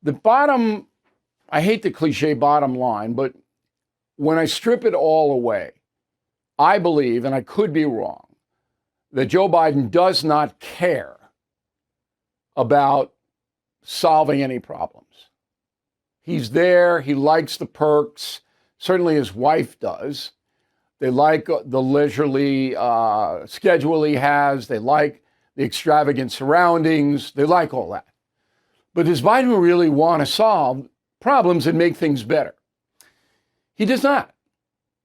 The bottom, I hate the cliche bottom line, but when I strip it all away, I believe, and I could be wrong, that Joe Biden does not care about solving any problems. He's there. He likes the perks. Certainly his wife does. They like the leisurely schedule he has. They like the extravagant surroundings. They like all that. But does Biden really want to solve problems and make things better? He does not,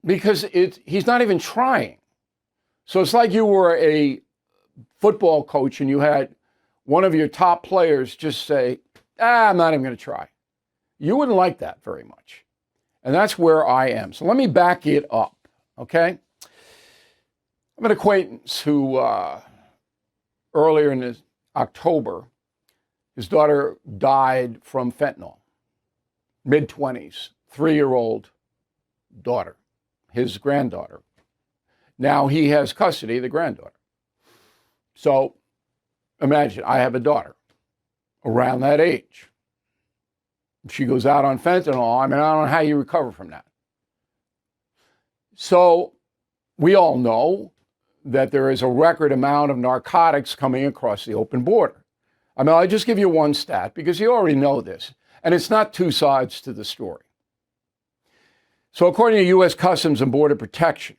because he's not even trying. So it's like you were a football coach and you had one of your top players just say, I'm not even going to try. You wouldn't like that very much. And that's where I am. So let me back it up, okay? I have an acquaintance who earlier in October, his daughter died from fentanyl, mid-20s, 3-year-old daughter, his granddaughter. Now he has custody of the granddaughter. So imagine, I have a daughter around that age. If she goes out on fentanyl, I don't know how you recover from that. So we all know that there is a record amount of narcotics coming across the open border. I'll just give you one stat because you already know this, and it's not two sides to the story. So according to U.S. Customs and Border Protection,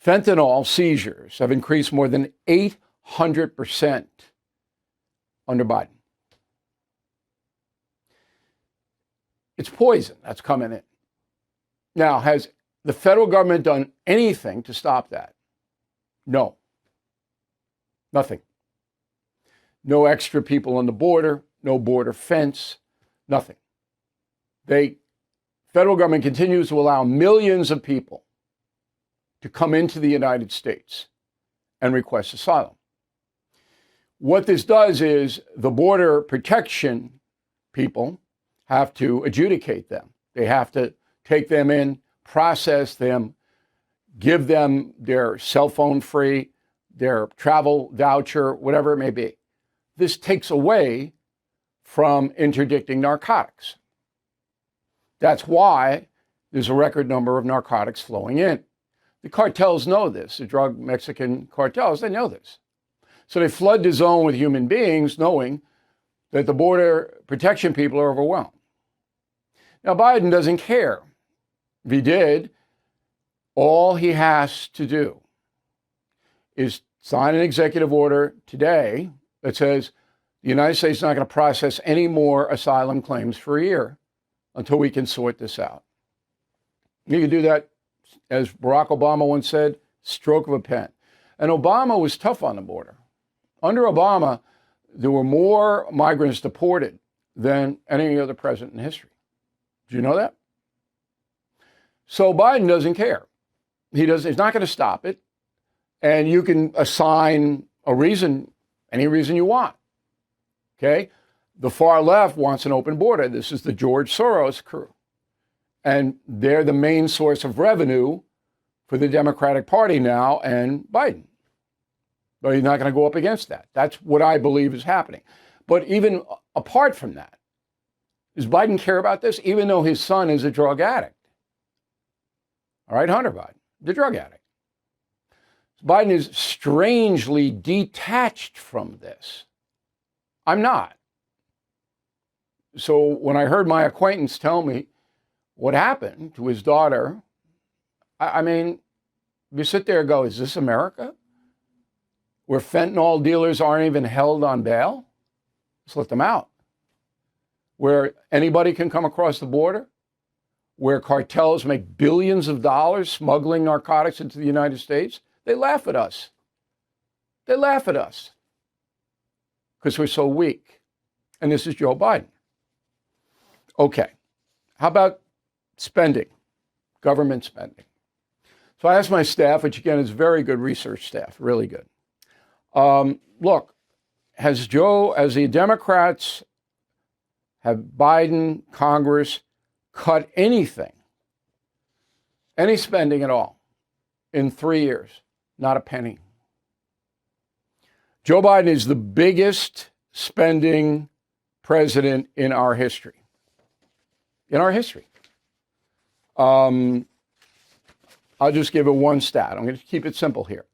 fentanyl seizures have increased more than 800% under Biden. It's poison that's coming in. Now, has the federal government done anything to stop that? No. Nothing. No extra people on the border, no border fence, nothing. Federal government continues to allow millions of people to come into the United States and request asylum. What this does is the border protection people have to adjudicate them. They have to take them in, process them, give them their cell phone free, their travel voucher, whatever it may be. This takes away from interdicting narcotics. That's why there's a record number of narcotics flowing in. The cartels know this. The drug Mexican cartels, they know this. So they flood the zone with human beings knowing that the border protection people are overwhelmed. Now, Biden doesn't care. If he did, all he has to do is sign an executive order today that says the United States is not going to process any more asylum claims for a year until we can sort this out. You can do that, as Barack Obama once said, stroke of a pen. And Obama was tough on the border. Under Obama, there were more migrants deported than any other president in history. Do you know that? So Biden doesn't care. He's not going to stop it. And you can assign a reason, any reason you want. Okay? The far left wants an open border. This is the George Soros crew. And they're the main source of revenue for the Democratic Party now and Biden. But he's not going to go up against that. That's what I believe is happening. But even apart from that, does Biden care about this? Even though his son is a drug addict. All right, Hunter Biden, the drug addict. Biden is strangely detached from this. I'm not. So when I heard my acquaintance tell me what happened to his daughter, you sit there and go, is this America? Where fentanyl dealers aren't even held on bail? Just let them out. Where anybody can come across the border? Where cartels make billions of dollars smuggling narcotics into the United States? They laugh at us. They laugh at us because we're so weak. And this is Joe Biden. Okay, how about spending, government spending? So I asked my staff, which again is very good research staff, really good. Look, has the Democrats, have Biden, Congress cut anything, any spending at all in 3 years? Not a penny. Joe Biden is the biggest spending president in our history. In our history. I'll just give it one stat. I'm going to keep it simple here.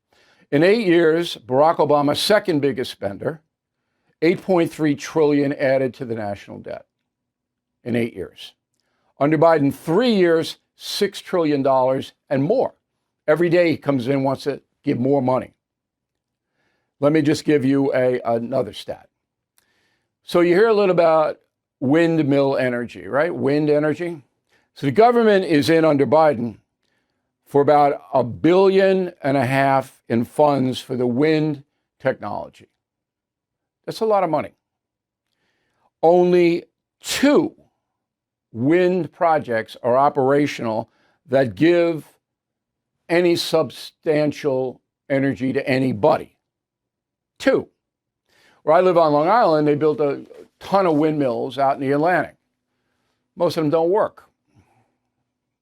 In 8 years, Barack Obama, second biggest spender, 8.3 trillion added to the national debt in 8 years. Under Biden, 3 years, $6 trillion and more. Every day he comes in, wants to give more money. Let me just give you another stat. So you hear a little about windmill energy, right? Wind energy. So the government is in under Biden for about $1.5 billion in funds for the wind technology. That's a lot of money. Only 2 wind projects are operational that give any substantial energy to anybody. 2. Where I live on Long Island, they built a ton of windmills out in the Atlantic. Most of them don't work.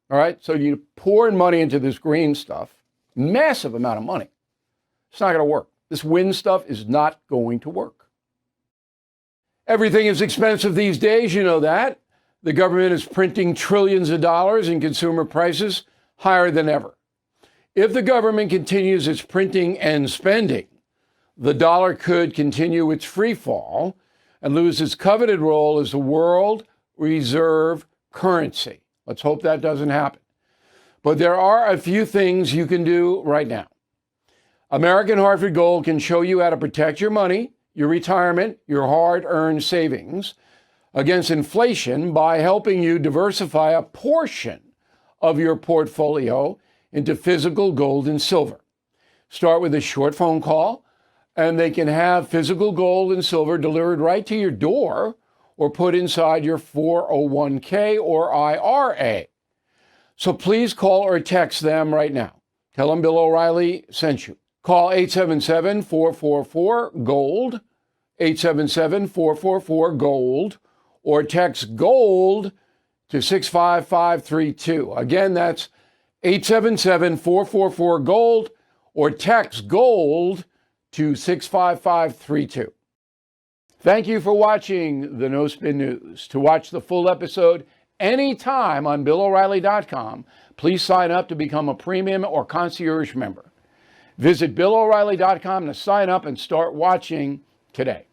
All right, so you pour money into this green stuff, massive amount of money. It's not going to work. This wind stuff is not going to work. Everything is expensive these days, you know that. The government is printing trillions of dollars and consumer prices higher than ever. If the government continues its printing and spending, the dollar could continue its free fall and lose its coveted role as the world reserve currency. Let's hope that doesn't happen. But there are a few things you can do right now. American Hartford Gold can show you how to protect your money, your retirement, your hard-earned savings against inflation by helping you diversify a portion of your portfolio into physical gold and silver. Start with a short phone call, and they can have physical gold and silver delivered right to your door or put inside your 401k or IRA. So please call or text them right now. Tell them Bill O'Reilly sent you. Call 877-444-GOLD, 877-444-GOLD, or text GOLD to 65532. Again, that's 877-444-GOLD, or text GOLD to 65532. Thank you for watching the No Spin News. To watch the full episode anytime on BillO'Reilly.com, please sign up to become a premium or concierge member. Visit BillO'Reilly.com to sign up and start watching today.